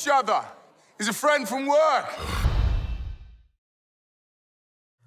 each other. He's a friend from work.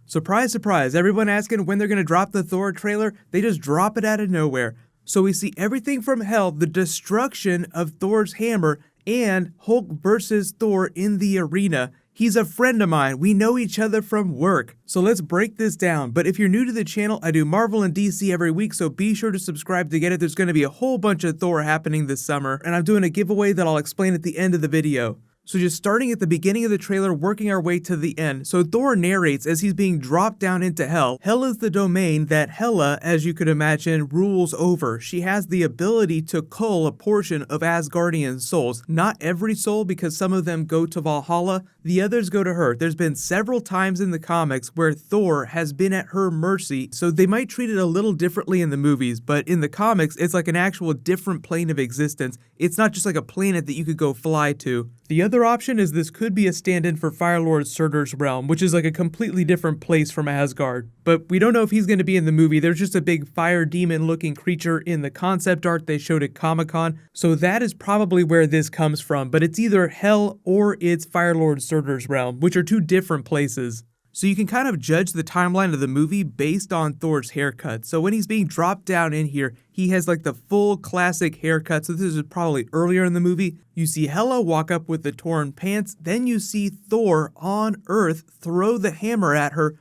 Surprise, surprise, everyone asking when they're gonna drop the Thor trailer, they just drop it out of nowhere. So we see everything from hell, the destruction of Thor's hammer, and Hulk versus Thor in the arena. He's a friend of mine, we know each other from work. So let's break this down, but if you're new to the channel, I do Marvel and DC every week, so be sure to subscribe to get it. There's gonna be a whole bunch of Thor happening this summer, and I'm doing a giveaway that I'll explain at the end of the video. So just starting at the beginning of the trailer, working our way to the end. So Thor narrates as he's being dropped down into hell. Hell is the domain that Hela, as you could imagine, rules over. She has the ability to cull a portion of Asgardian souls. Not every soul, because some of them go to Valhalla, the others go to her. There's been several times in the comics where Thor has been at her mercy, so they might treat it a little differently in the movies, but in the comics, it's like an actual different plane of existence. It's not just like a planet that you could go fly to. The other option is this could be a stand-in for Firelord Surtur's realm, which is like a completely different place from Asgard. But we don't know if he's going to be in the movie. There's just a big fire demon looking creature in the concept art they showed at Comic-Con, so that is probably where this comes from, but it's either Hell or it's Firelord Surtur's realm, which are two different places. So you can kind of judge the timeline of the movie based on Thor's haircut. So when he's being dropped down in here, he has like the full classic haircut. So this is probably earlier in the movie. You see Hela walk up with the torn pants. Then you see Thor on Earth throw the hammer at her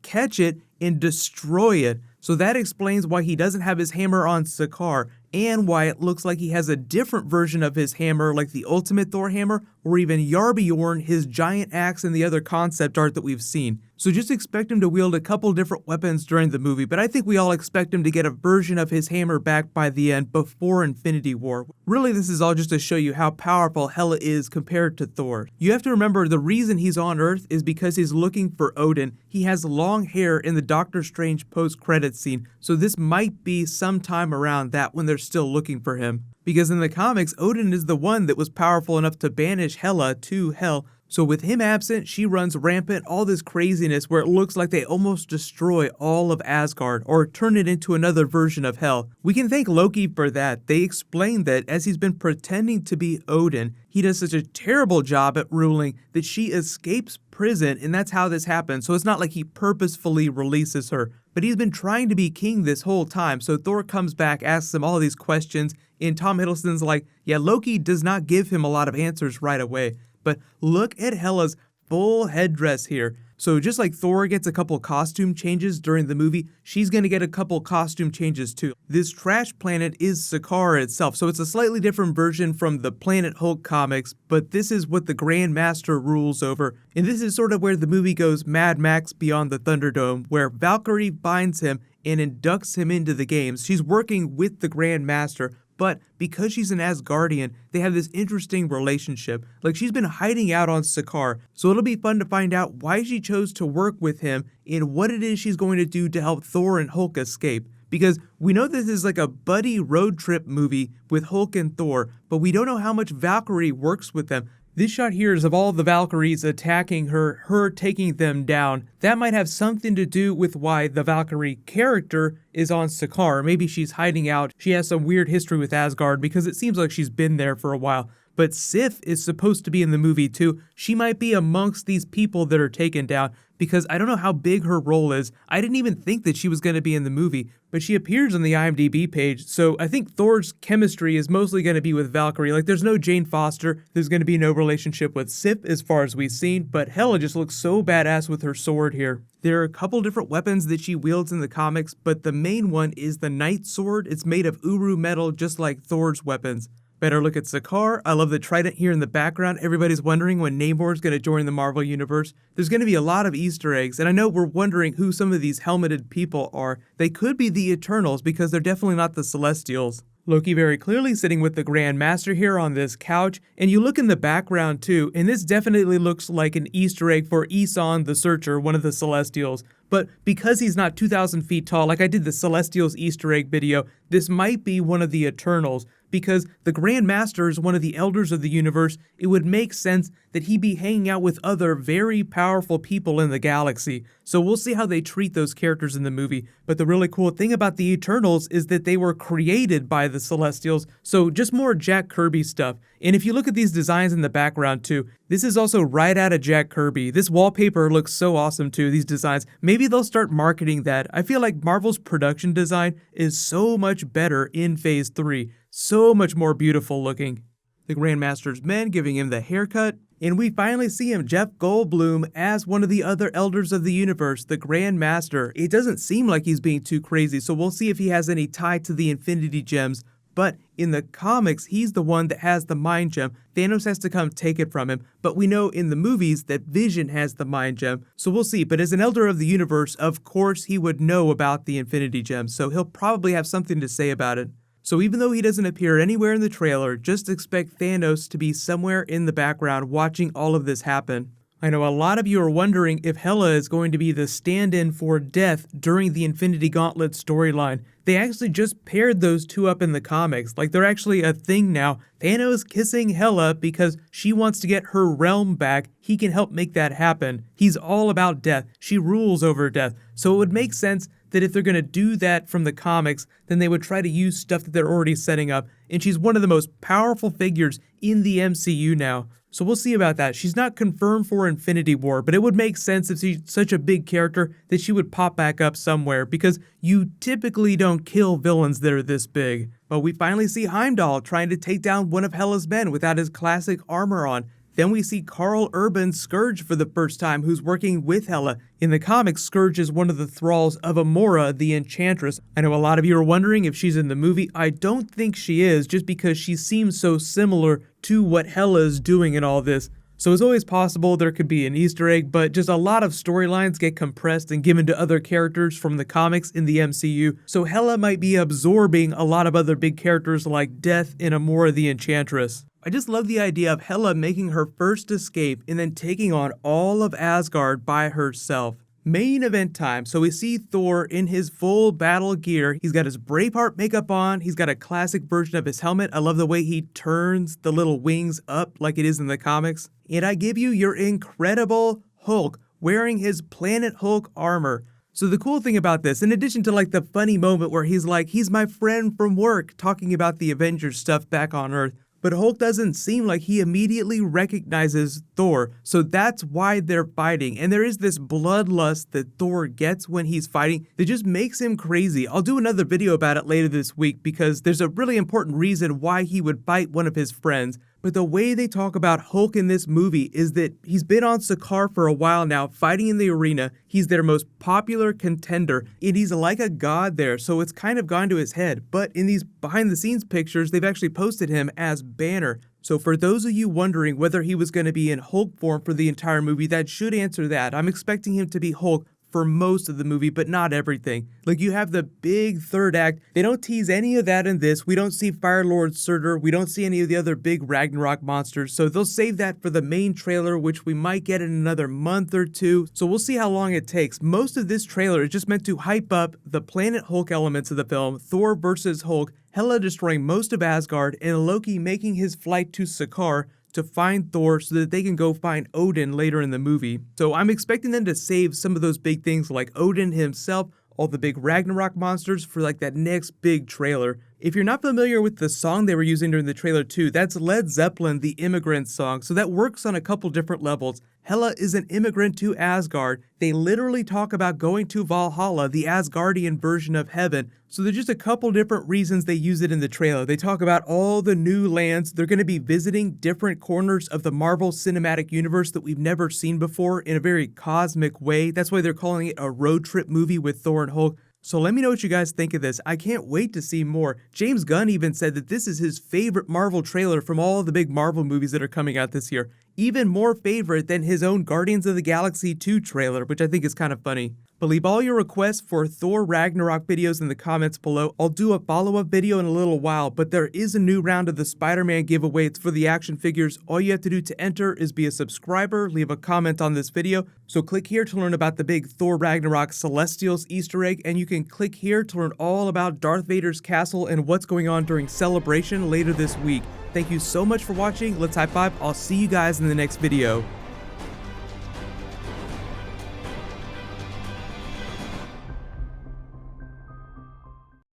catch it and destroy it. So that explains why he doesn't have his hammer on Sakaar, and why it looks like he has a different version of his hammer, like the Ultimate Thor hammer, or even Yarbjorn, his giant axe in the other concept art that we've seen. So just expect him to wield a couple different weapons during the movie, but I think we all expect him to get a version of his hammer back by the end, before Infinity War. Really, this is all just to show you how powerful Hela is compared to Thor. You have to remember the reason he's on Earth is because he's looking for Odin. He has long hair in the Doctor Strange post-credits scene, so this might be sometime around that when they're still looking for him. Because in the comics, Odin is the one that was powerful enough to banish Hela to Hell. So with him absent, she runs rampant, all this craziness where it looks like they almost destroy all of Asgard or turn it into another version of Hell. We can thank Loki for that. They explained that as he's been pretending to be Odin, he does such a terrible job at ruling that she escapes prison, and that's how this happens. So it's not like he purposefully releases her, but he's been trying to be king this whole time. So Thor comes back, asks him all these questions, and Tom Hiddleston's like, yeah, Loki does not give him a lot of answers right away. But look at Hela's full headdress here. So just like Thor gets a couple costume changes during the movie, she's going to get a couple costume changes too. This trash planet is Sakaar itself, so it's a slightly different version from the Planet Hulk comics, but this is what the Grand Master rules over. And this is sort of where the movie goes Mad Max Beyond the Thunderdome, where Valkyrie binds him and inducts him into the games. She's working with the Grand Master, but because she's an Asgardian, they have this interesting relationship. Like, she's been hiding out on Sakaar, so it'll be fun to find out why she chose to work with him and what it is she's going to do to help Thor and Hulk escape. Because we know this is like a buddy road trip movie with Hulk and Thor, but we don't know how much Valkyrie works with them. This shot here is of all the Valkyries attacking her taking them down. That might have something to do with why the Valkyrie character is on Sakaar. Maybe she's hiding out. She has some weird history with Asgard because it seems like she's been there for a while. But Sif is supposed to be in the movie too. She might be amongst these people that are taken down because I don't know how big her role is. I didn't even think that she was going to be in the movie, but she appears on the IMDb page. So I think Thor's chemistry is mostly going to be with Valkyrie. Like, there's no Jane Foster. There's going to be no relationship with Sif as far as we've seen, but Hela just looks so badass with her sword here. There are a couple different weapons that she wields in the comics, but the main one is the Night Sword. It's made of Uru metal, just like Thor's weapons. Better look at Sakaar. I love the trident here in the background. Everybody's wondering when Namor's going to join the Marvel Universe. There's going to be a lot of Easter eggs, and I know we're wondering who some of these helmeted people are. They could be the Eternals because they're definitely not the Celestials. Loki very clearly sitting with the Grand Master here on this couch, and you look in the background too, and this definitely looks like an Easter egg for Isan the Searcher, one of the Celestials. But because he's not 2,000 feet tall, like I did the Celestials Easter egg video, this might be one of the Eternals. because the Grand Master is one of the elders of the universe. It would make sense that he be hanging out with other very powerful people in the galaxy. So we'll see how they treat those characters in the movie. But the really cool thing about the Eternals is that they were created by the Celestials, so just more Jack Kirby stuff. And if you look at these designs in the background too, this is also right out of Jack Kirby. This wallpaper looks so awesome too, these designs. Maybe they'll start marketing that. I feel like Marvel's production design is so much better in Phase 3. So much more beautiful looking. The Grandmaster's men giving him the haircut. And we finally see him, Jeff Goldblum, as one of the other elders of the universe, the Grand Master. It doesn't seem like he's being too crazy, so we'll see if he has any tie to the Infinity Gems. But in the comics, he's the one that has the Mind Gem. Thanos has to come take it from him. But we know in the movies that Vision has the Mind Gem. So we'll see. But as an elder of the universe, of course he would know about the Infinity Gem. So he'll probably have something to say about it. So even though he doesn't appear anywhere in the trailer, just expect Thanos to be somewhere in the background watching all of this happen. I know a lot of you are wondering if Hela is going to be the stand-in for Death during the Infinity Gauntlet storyline. They actually just paired those two up in the comics, like they're actually a thing now. Thanos kissing Hela because she wants to get her realm back. He can help make that happen. He's all about death. She rules over death. So it would make sense that if they're going to do that from the comics, then they would try to use stuff that they're already setting up. And she's one of the most powerful figures in the MCU now. So we'll see about that. She's not confirmed for Infinity War, but it would make sense if she's such a big character that she would pop back up somewhere, because you typically don't kill villains that are this big. But we finally see Heimdall trying to take down one of Hela's men without his classic armor on. Then we see Karl Urban Scourge for the first time, who's working with Hela. In the comics, Scourge is one of the thralls of Amora, the Enchantress. I know a lot of you are wondering if she's in the movie. I don't think she is, just because she seems so similar to what Hela is doing in all this. So it's always possible there could be an Easter egg, but just a lot of storylines get compressed and given to other characters from the comics in the MCU. So Hela might be absorbing a lot of other big characters like Death and Amora the Enchantress. I just love the idea of Hela making her first escape and then taking on all of Asgard by herself. Main event time. So we see Thor in his full battle gear. He's got his Braveheart makeup on. He's got a classic version of his helmet. I love the way he turns the little wings up like it is in the comics. And I give you your incredible Hulk wearing his Planet Hulk armor. So the cool thing about this, in addition to like the funny moment where he's like, he's my friend from work, talking about the Avengers stuff back on Earth, but Hulk doesn't seem like he immediately recognizes Thor, so that's why they're fighting. And there is this bloodlust that Thor gets when he's fighting that just makes him crazy. I'll do another video about it later this week because there's a really important reason why he would fight one of his friends. But the way they talk about Hulk in this movie is that he's been on Sakaar for a while now, fighting in the arena. He's their most popular contender, and he's like a god there, so it's kind of gone to his head. But in these behind-the-scenes pictures, they've actually posted him as Banner. So for those of you wondering whether he was going to be in Hulk form for the entire movie, that should answer that. I'm expecting him to be Hulk for most of the movie, but not everything. Like, you have the big third act. They don't tease any of that in this. We don't see Firelord Surtur. We don't see any of the other big Ragnarok monsters. So they'll save that for the main trailer, which we might get in another month or two. So we'll see how long it takes. Most of this trailer is just meant to hype up the Planet Hulk elements of the film, Thor versus Hulk, Hela destroying most of Asgard, and Loki making his flight to Sakaar to find Thor so that they can go find Odin later in the movie. So I'm expecting them to save some of those big things like Odin himself, all the big Ragnarok monsters for like that next big trailer. If you're not familiar with the song they were using during the trailer too, that's Led Zeppelin, the Immigrant song, so that works on a couple different levels. Hela is an immigrant to Asgard. They literally talk about going to Valhalla, the Asgardian version of heaven. So there's just a couple different reasons they use it in the trailer. They talk about all the new lands. They're going to be visiting different corners of the Marvel Cinematic Universe that we've never seen before in a very cosmic way. That's why they're calling it a road trip movie with Thor and Hulk. So let me know what you guys think of this. I can't wait to see more. James Gunn even said that this is his favorite Marvel trailer from all the big Marvel movies that are coming out this year. Even more favorite than his own Guardians of the Galaxy 2 trailer, which I think is kind of funny. But leave all your requests for Thor Ragnarok videos in the comments below. I'll do a follow-up video in a little while, but there is a new round of the Spider-Man giveaway. It's for the action figures. All you have to do to enter is be a subscriber, leave a comment on this video. So click here to learn about the big Thor Ragnarok Celestials Easter egg, and you can click here to learn all about Darth Vader's castle and what's going on during Celebration later this week. Thank you so much for watching. Let's high five. I'll see you guys in the next video.